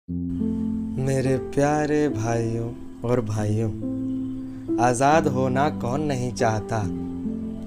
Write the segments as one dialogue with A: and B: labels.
A: मेरे प्यारे भाइयों और भाइयों, आज़ाद होना कौन नहीं चाहता।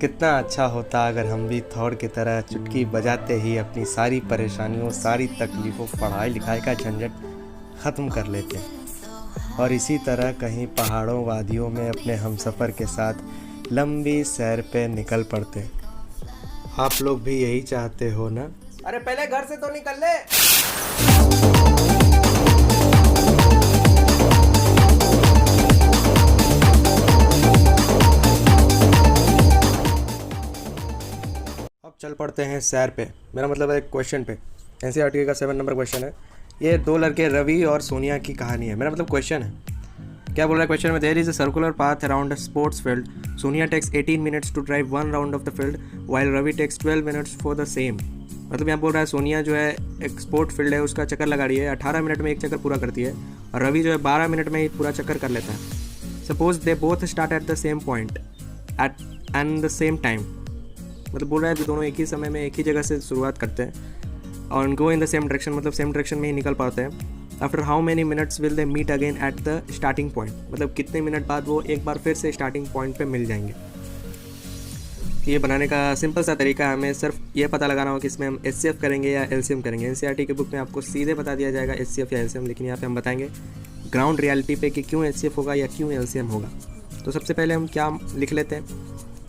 A: कितना अच्छा होता अगर हम भी थॉर की तरह चुटकी बजाते ही अपनी सारी परेशानियों, सारी तकलीफ़ों, पढ़ाई लिखाई का झंझट ख़त्म कर लेते और इसी तरह कहीं पहाड़ों वादियों में अपने हमसफ़र के साथ लंबी सैर पे निकल पड़ते। आप लोग भी यही चाहते हो ना? अरे पहले घर से तो निकल ले। अब चल पड़ते हैं सैर पे, मेरा मतलब है क्वेश्चन पे। एनसीईआरटी का 7 नंबर क्वेश्चन है। ये दो लड़के रवि और सोनिया की कहानी है, मेरा मतलब क्वेश्चन है। क्या बोल रहा है क्वेश्चन में? There is a circular path around a sports field. Sonia takes 18 minutes to drive one round of the field while Ravi takes 12 minutes for the same. मतलब यहाँ बोल रहा है सोनिया जो है एक स्पोर्ट फील्ड है उसका चक्कर लगा रही है, 18 मिनट में एक चक्कर पूरा करती है, और रवि जो है 12 मिनट में ही पूरा चक्कर कर लेता है। Suppose they both start at the same point at and the same time. मतलब बोल रहा है कि दोनों एक ही समय में एक ही जगह से शुरुआत करते हैं और go in the same direction, मतलब सेम डायरेक्शन में ही निकल पाते हैं। After how many minutes will they meet again at the starting point. मतलब कितने मिनट बाद वो एक बार फिर से स्टार्टिंग पॉइंट पे मिल जाएंगे। ये बनाने का सिंपल सा तरीका है, हमें सिर्फ ये पता लगाना हो कि इसमें हम एचसीएफ करेंगे या एलसीएम करेंगे। एनसीईआरटी की बुक में आपको सीधे बता दिया जाएगा एचसीएफ या एलसीएम, लेकिन यहाँ पे हम बताएंगे ग्राउंड रियलिटी पे कि क्यों एचसीएफ होगा या क्यों एलसीएम होगा। तो सबसे पहले हम क्या लिख लेते हैं,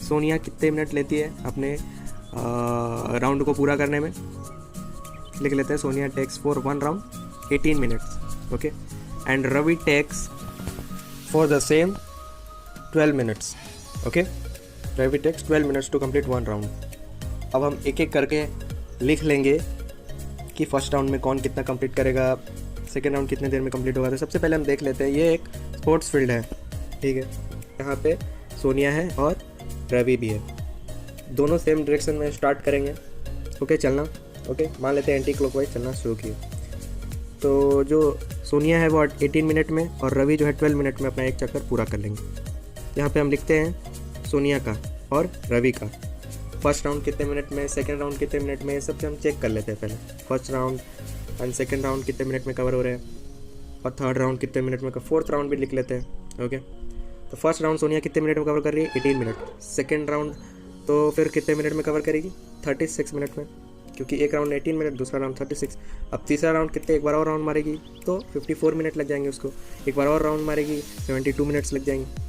A: सोनिया कितने मिनट लेती है अपने राउंड को पूरा करने में। लिख लेते हैं Sonia takes for one round 18 minutes, okay, and Ravi takes for the same 12 minutes, okay. Ravi takes 12 minutes to complete one round. अब हम एक एक करके लिख लेंगे कि फर्स्ट राउंड में कौन कितना कंप्लीट करेगा, सेकेंड राउंड कितने देर में कंप्लीट होगा। तो सबसे पहले हम देख लेते हैं, ये एक स्पोर्ट्स फील्ड है, ठीक है। यहाँ पे सोनिया है और रवि भी है, दोनों सेम डायरेक्शन में स्टार्ट करेंगे, ओके, चलना, ओके। मान लेते हैं एंटी क्लॉकवाइज चलना शुरू किए। तो जो सोनिया है वो 18 मिनट में और रवि जो है 12 मिनट में अपना एक चक्कर पूरा कर लेंगे। यहाँ पे हम लिखते हैं सोनिया का और रवि का फर्स्ट राउंड कितने मिनट में, सेकेंड राउंड कितने मिनट में, सबसे हम चेक कर लेते हैं पहले। First round and second round कितने मिनट में कवर हो रहे हैं और थर्ड राउंड कितने मिनट में, फोर्थ राउंड भी लिख लेते हैं, ओके। तो फर्स्ट राउंड सोनिया कितने मिनट में कवर कर रही है? 18 मिनट। सेकेंड राउंड तो फिर कितने मिनट में कवर करेगी? 36 मिनट में, क्योंकि एक राउंड 18 मिनट, दूसरा राउंड 36। अब तीसरा राउंड कितने, एक बार और राउंड मारेगी तो 54 मिनट लग जाएंगे उसको, एक बार और राउंड मारेगी 72 मिनट्स लग जाएंगे।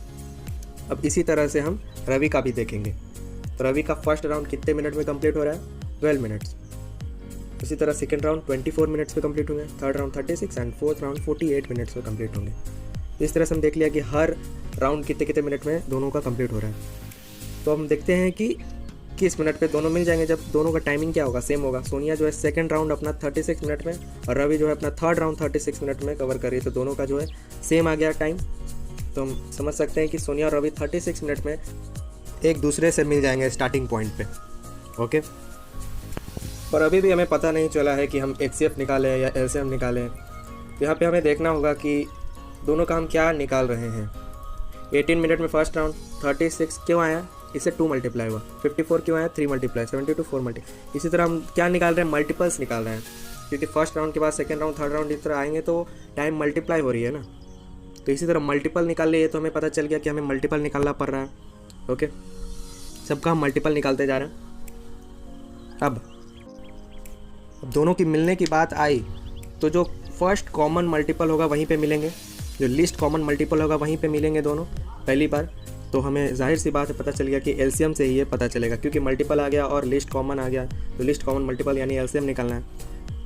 A: अब इसी तरह से हम रवि का भी देखेंगे। तो रवि का फर्स्ट राउंड कितने मिनट में कंप्लीट हो रहा है? 12 मिनट्स। इसी तरह सेकेंड राउंड 24 मिनट्स में कंप्लीट होंगे, third round 36 and fourth round 48 minutes में कंप्लीट होंगे। इस तरह से हम देख लिया कि हर राउंड कितने कितने मिनट में दोनों का कंप्लीट हो रहा है। तो हम देखते हैं कि किस मिनट पे दोनों मिल जाएंगे, जब दोनों का टाइमिंग क्या होगा, सेम होगा। सोनिया जो है सेकंड राउंड अपना 36 मिनट में और रवि जो है अपना थर्ड राउंड 36 मिनट में कवर कर रही है, तो दोनों का जो है सेम आ गया टाइम। तो हम समझ सकते हैं कि सोनिया और रवि 36 मिनट में एक दूसरे से मिल जाएंगे स्टार्टिंग पॉइंट पे, ओके। और अभी भी हमें पता नहीं चला है कि हम एचसीएफ निकालें या एलसीएम निकालें। यहाँ पे हमें देखना होगा कि दोनों का हम क्या निकाल रहे हैं। 18 मिनट में फर्स्ट राउंड 36 क्यों आया? इससे 2 मल्टीप्लाई हुआ। 54 क्यों आया? 3 मल्टीप्लाई, 72 4 मल्टीप्लाई। इसी तरह हम क्या निकाल रहे हैं? मल्टीपल्स निकाल रहे हैं, क्योंकि फर्स्ट राउंड के बाद सेकेंड राउंड, थर्ड राउंड इस तरह आएंगे तो टाइम मल्टीप्लाई हो रही है ना। तो इसी तरह मल्टीपल निकाल लिए तो हमें पता चल गया कि हमें मल्टीपल निकालना पड़ रहा है, ओके। सबका हम मल्टीपल निकालते जा रहे हैं। अब दोनों की मिलने की बात आई तो जो फर्स्ट कॉमन मल्टीपल होगा वहीं पे मिलेंगे, जो लीस्ट कॉमन मल्टीपल होगा वहीं पे मिलेंगे दोनों पहली बार। तो हमें जाहिर सी बात है पता चल गया कि एलसीएम से ही ये पता चलेगा, क्योंकि मल्टीपल आ गया और लिस्ट कॉमन आ गया, तो लिस्ट कॉमन मल्टीपल यानी एलसीएम निकालना है।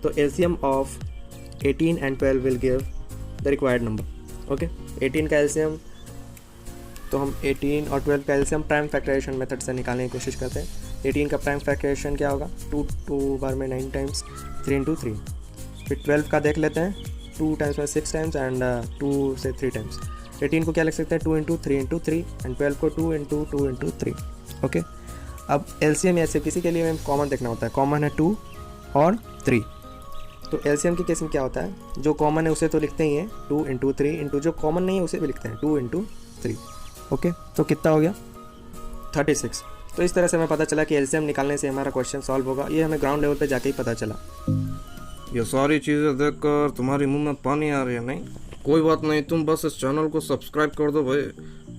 A: तो LCM of 18 and 12 will give the required number, okay. 18 का एलसीएम, तो हम 18 और 12 का एलसीएम प्राइम फैक्टराइजेशन मेथड से निकालने की कोशिश करते हैं। 18 का प्राइम फैक्टराइजेशन क्या होगा? 2 बार में 9 टाइम्स, 3 × 3। फिर 12 का देख लेते हैं, 2 टाइम्स में 6 टाइम्स एंड 2 से 3 टाइम्स। 18 को क्या लिख सकते हैं? 2 × 3 × 3 एंड 12 को 2 × 2 × 3, ओके। अब एलसीएम या एलसीएम किसी के लिए हमें कॉमन देखना होता है, कॉमन है 2 और 3। तो एलसीएम के केस में क्या होता है, जो कॉमन है उसे तो लिखते ही हैं 2 × 3 इंटू जो कॉमन नहीं है उसे भी लिखते हैं 2 × 3, ओके। तो कितना हो गया? 36। तो इस तरह से हमें पता चला कि एलसीएम निकालने से हमारा क्वेश्चन सॉल्व होगा। ये हमें ग्राउंड लेवल पे जाके ही पता चला।
B: ये सारी चीज़ें देखकर तुम्हारी मुंह में पानी आ रही है नहीं? कोई बात नहीं, तुम बस इस चैनल को सब्सक्राइब कर दो भाई,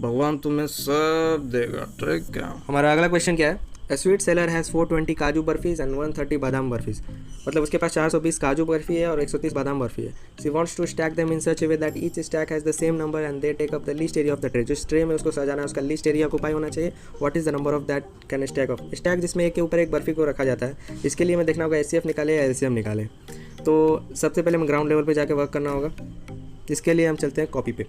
B: भगवान तुम्हें सब देगा, ठीक है?
A: हमारा अगला क्वेश्चन क्या है? A sweet seller has 420 काजू बर्फीज एंड 130 बादाम बर्फीज। मतलब उसके पास 420 काजू बर्फी है और 130 बादाम बर्फी है। She wants to stack them in such a way that each stack has the same number and they take up the least area of the tray। जो ट्रे में उसको सजाना है उसका लीस्ट एरिया ऑक्यूपाई होना चाहिए। What is the number of that can stack of? Stack जिसमें एक के ऊपर एक बर्फी को रखा जाता है। इसके लिए हमें देखना होगा HCF निकाले या LCM निकाले। तो सबसे पहले हमें ग्राउंड लेवल पर जाकर वर्क करना होगा। इसके लिए हम चलते हैं कॉपी पे,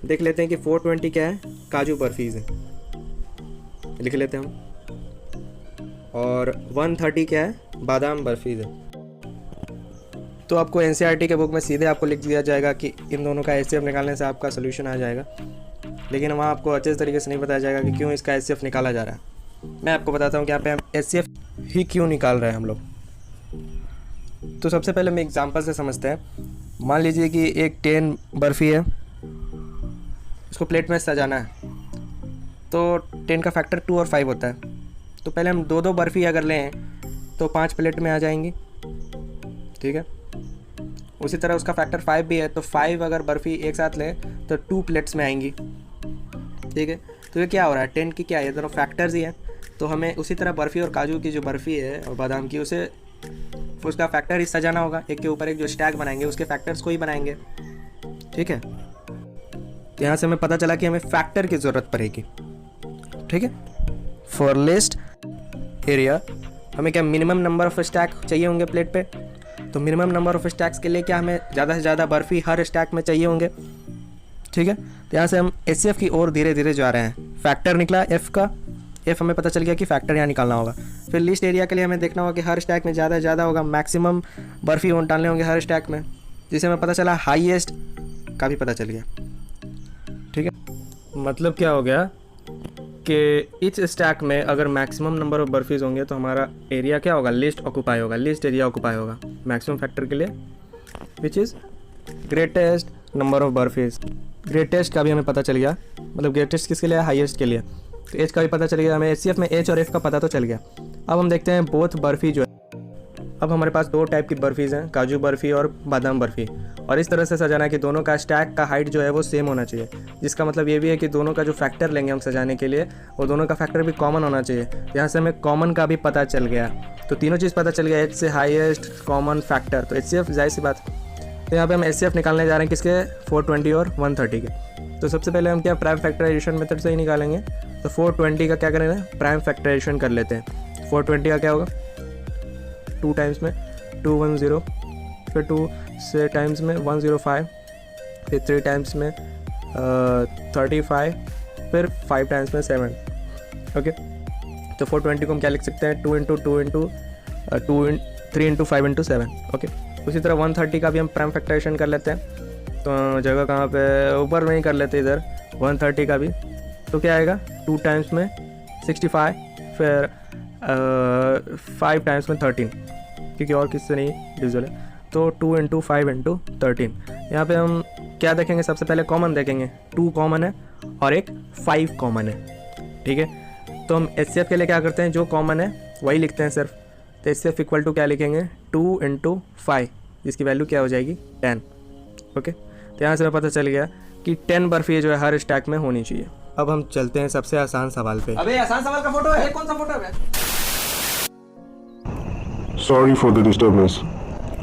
A: देख लेते हैं कि 420 क्या है, काजू बर्फीज है, लिख लेते हैं हम। और 130 क्या है, बादाम बर्फीज है। तो आपको NCERT के बुक में सीधे आपको लिख दिया जाएगा कि इन दोनों का HCF निकालने से आपका सोल्यूशन आ जाएगा, लेकिन वहाँ आपको अच्छे तरीके से नहीं बताया जाएगा कि क्यों इसका HCF निकाला जा रहा है। मैं आपको बताता हूँ कि यहाँ पे हम HCF ही क्यों निकाल रहे हैं हम लोग। तो सबसे पहले हम एग्जाम्पल से समझते हैं। मान लीजिए कि एक 10 बर्फ़ी है, इसको प्लेट में सजाना है, तो 10 का फैक्टर 2 और 5 होता है। तो पहले हम 2 बर्फ़ी अगर लें तो 5 प्लेट में आ जाएंगी, ठीक है। उसी तरह उसका फैक्टर 5 भी है, तो 5 अगर बर्फ़ी एक साथ लें तो 2 प्लेट्स में आएंगी, ठीक है। तो ये क्या हो रहा है, 10 की क्या है, ये दोनों फैक्टर्स ही हैं। तो हमें उसी तरह बर्फ़ी और काजू की जो बर्फ़ी है और बादाम की, उसे उसका फैक्टर ही सजाना होगा। एक के ऊपर एक जो स्टैक बनाएंगे उसके फैक्टर्स को ही बनाएंगे, ठीक है। तो यहाँ से हमें पता चला कि हमें फैक्टर की ज़रूरत पड़ेगी, ठीक है। फॉर लिस्ट एरिया हमें क्या मिनिमम नंबर ऑफ स्टैक चाहिए होंगे प्लेट पे। तो मिनिमम नंबर ऑफ स्टैक्स के लिए क्या हमें ज़्यादा से ज़्यादा बर्फ़ी हर स्टैक में चाहिए होंगे, ठीक है। तो यहाँ से हम HCF की ओर धीरे धीरे जा रहे हैं। फैक्टर निकला F का, F हमें पता चल गया कि फैक्टर यहाँ निकालना होगा। फिर लिस्ट एरिया के लिए हमें देखना होगा कि हर स्टैक में ज़्यादा से ज़्यादा होगा, मैक्सिमम बर्फ़ी डालने होंगे हर स्टैक में, जिसे हमें पता चला हाईएस्ट का भी पता चल गया, ठीक है। मतलब क्या हो गया कि इस स्टैक में अगर मैक्सिमम नंबर ऑफ बर्फीज होंगे तो हमारा एरिया क्या होगा, लिस्ट ऑक्यूपाई होगा, लिस्ट एरिया ऑक्यूपाई होगा मैक्सिमम फैक्टर के लिए, which is greatest number of barfis. Greatest का भी हमें पता चल गया, मतलब ग्रेटेस्ट किसके लिए, हाईएस्ट के लिए। तो एज का भी पता चल गया हमें, HCF में H और F का पता तो चल गया। अब हम देखते हैं बोथ बर्फ़ी जो है, अब हमारे पास 2 टाइप की बर्फ़ीज़ हैं, काजू बर्फ़ी और बादाम बर्फ़ी। और इस तरह से सजाना है कि दोनों का स्टैक का हाइट जो है वो सेम होना चाहिए, जिसका मतलब ये भी है कि दोनों का जो फैक्टर लेंगे हम सजाने के लिए, वो दोनों का फैक्टर भी कॉमन होना चाहिए। यहाँ से हमें कॉमन का भी पता चल गया, तो तीनों चीज़ पता चल गया, H से हाईएस्ट, कॉमन, फैक्टर। तो HCF जाहिर सी बात। तो यहाँ पे हम HCF निकालने जा रहे हैं किसके, 420 और 130 के। तो सबसे पहले हम क्या प्राइम फैक्टराइजेशन मेथड से ही निकालेंगे। तो 420 का क्या करेंगे, प्राइम फैक्टराइजेशन कर लेते हैं। 420 का क्या होगा, 2 टाइम्स में 210, फिर 2 से टाइम्स में 105, फिर 3 टाइम्स में 35, फिर 5 टाइम्स में 7, ओके। तो 420 को हम क्या लिख सकते हैं, 2 into 2 into 3 into 5 into 7, okay. उसी तरह 130 का भी हम प्राइम फैक्टराइजेशन कर लेते हैं। तो जगह कहाँ पे, ऊपर में ही कर लेते इधर 130 का भी। तो क्या आएगा, 2 टाइम्स में 65, फिर 5 टाइम्स में 13, क्योंकि और किससे नहीं डिविजल है। तो 2 इंटू 5 इंटू 13। यहाँ पे हम क्या देखेंगे, सबसे पहले कॉमन देखेंगे, 2 कॉमन है और एक 5 कॉमन है, ठीक है। तो हम HCF के लिए क्या करते हैं, जो कॉमन है वही लिखते हैं सिर्फ। तो HCF इक्वल टू क्या लिखेंगे, 2 इंटू 5, जिसकी वैल्यू क्या हो जाएगी, 10, ओके। तो यहाँ से हमें पता चल गया कि 10 बर्फ़ी जो है हर स्टैक में होनी चाहिए। अब हम चलते हैं सबसे आसान सवाल पे।
C: अबे आसान सवाल का फोटो है, कौन सा फोटो है?
D: Sorry for the disturbance.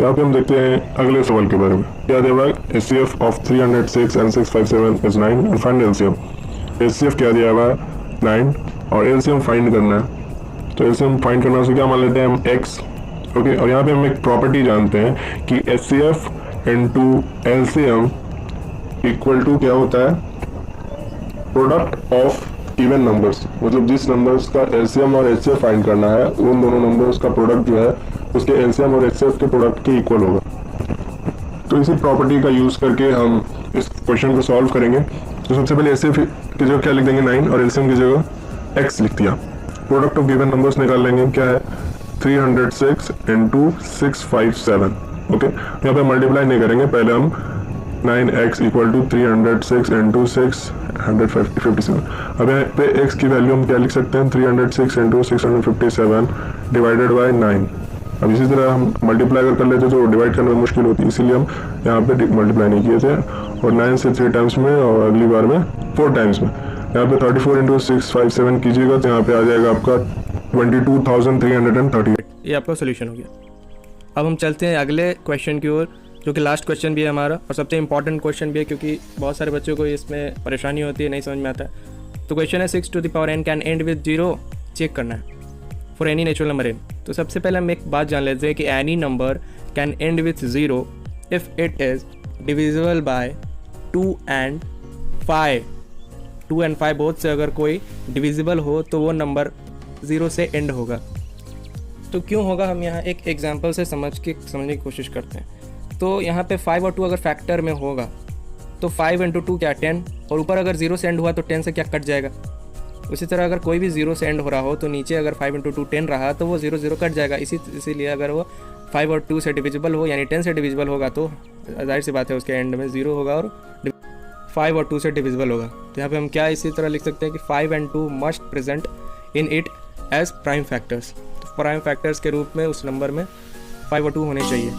D: यहाँ पे हम देखते हैं अगले सवाल के बारे में। क्या दिया हुआ है, HCF of 306 and 657 is 9 and find LCM। HCF क्या दिया हुआ है, 9, और LCM फाइंड करना है। तो LCM फाइंड करना से क्या मान लेते हैं हम, x, ओके। और यहाँ पे हम एक प्रॉपर्टी जानते हैं कि HCF into LCM equal to क्या होता है, प्रोडक्ट ऑफ इवन नंबर्स। मतलब जिस नंबर्स का LCM और HCF फाइंड करना है, उन दोनों नंबर्स का प्रोडक्ट जो है उसके LCM और HCF के प्रोडक्ट के इक्वल होगा। तो इसी प्रॉपर्टी का यूज़ करके हम इस क्वेश्चन को सॉल्व करेंगे। तो सबसे पहले HCF की जगह क्या लिख देंगे, 9, और LCM की जगह x लिख दिया। प्रोडक्ट ऑफ गिवन नंबर्स निकाल लेंगे, क्या है, 306 इंटू 657, ओके। यहाँ पे मल्टीप्लाई नहीं करेंगे, पहले हम 9x इक्वल टू 306 इंटू 657। अब यहाँ पे x की वैल्यू हम क्या लिख सकते हैं, 306 इंटू 657 डिवाइडेड बाई 9, अब इसी तरह हम मल्टीप्लाई अगर कर लेते तो डिवाइड करने में मुश्किल होती, इसीलिए हम यहाँ पे मल्टीप्लाई नहीं किए थे, और 9 से 3 टाइम्स में और अगली बार में 4 टाइम्स में। यहाँ पे 34 × 657 कीजिएगा तो यहाँ पे आ जाएगा आपका 22,338।
A: ये आपका सोल्यूशन हो गया। अब हम चलते हैं अगले क्वेश्चन की ओर, जो कि लास्ट क्वेश्चन भी है हमारा और सबसे इंपॉर्टेंट क्वेश्चन भी है, क्योंकि बहुत सारे बच्चों को इसमें परेशानी होती है, नहीं समझ में आता है। तो क्वेश्चन है 6 to the power n can end with 0 check करना है for any natural number n। तो सबसे पहले हम एक बात जान लेते हैं कि any number can and with 0 if it is divisible by 2 and 5। 2 and 5 both से अगर कोई डिविजिबल हो तो वो नंबर 0 से एंड होगा। तो क्यों होगा, हम यहाँ एक एग्जांपल से समझने की कोशिश करते हैं। तो यहाँ पे 5 और 2 अगर फैक्टर में होगा तो 5 × 2 क्या 10, और ऊपर अगर 0 से एंड हुआ तो 10 से क्या कट जाएगा। उसी तरह अगर कोई भी 0 से एंड हो रहा हो तो नीचे अगर 5 × 2 10 रहा तो वो 0 0 कट जाएगा। इसीलिए अगर वो 5 और 2 से डिविजिबल हो यानी 10 से डिविजिबल होगा तो जाहिर सी बात है उसके एंड में 0 होगा और 5 और 2 से डिविजिबल होगा। तो यहाँ पे हम क्या इसी तरह लिख सकते हैं कि 5 and 2 must present in it as prime factors. तो प्राइम फैक्टर्स के रूप में उस नंबर में 5 और 2 होने चाहिए,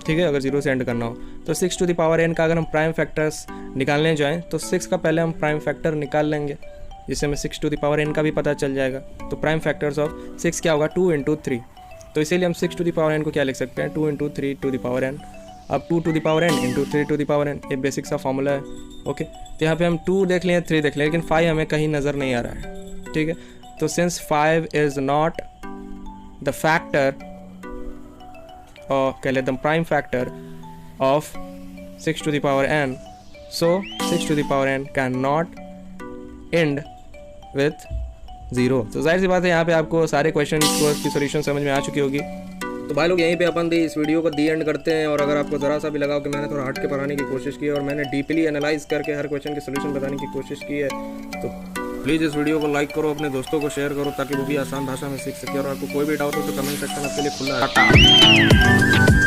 A: ठीक है, अगर 0 से एंड करना हो। तो 6 to the power n का अगर हम प्राइम फैक्टर्स निकालने जाएँ तो 6 का पहले हम प्राइम फैक्टर निकाल लेंगे, जिससे हमें 6 to the power n का भी पता चल जाएगा। तो प्राइम फैक्टर्स ऑफ 6 क्या होगा 2 × 3। तो इसीलिए हम 6 to the power n को क्या लिख सकते हैं 2 × 3 to the power n। अब 2 to the power n × 3 to the power n, ये बेसिक सा फॉर्मूला है। ओके, तो यहाँ पे हम 2 देख लें 3 देख लें, लेकिन 5 हमें कहीं नज़र नहीं आ रहा है, ठीक है। तो since 5 is not the factor और कह लेते हैं prime factor of 6 to the power n, so 6 to the power n can not and with 0। तो जाहिर सी बात है यहाँ पे आपको सारे क्वेश्चन की सॉल्यूशन समझ में आ चुकी होगी। तो भाई लोग यहीं पे अपन इस वीडियो को दी एंड करते हैं। और अगर आपको ज़रा सा भी लगा कि मैंने थोड़ा हट के पढ़ाने की कोशिश की और मैंने डीपली एनालाइज करके हर क्वेश्चन के सोल्यूशन बताने की कोशिश की है, तो प्लीज़ इस वीडियो को लाइक करो, अपने दोस्तों को शेयर करो ताकि वो भी आसान भाषा में सीख सके। और आपको कोई भी डाउट हो तो कमेंट सेक्शन आपके लिए खुला है।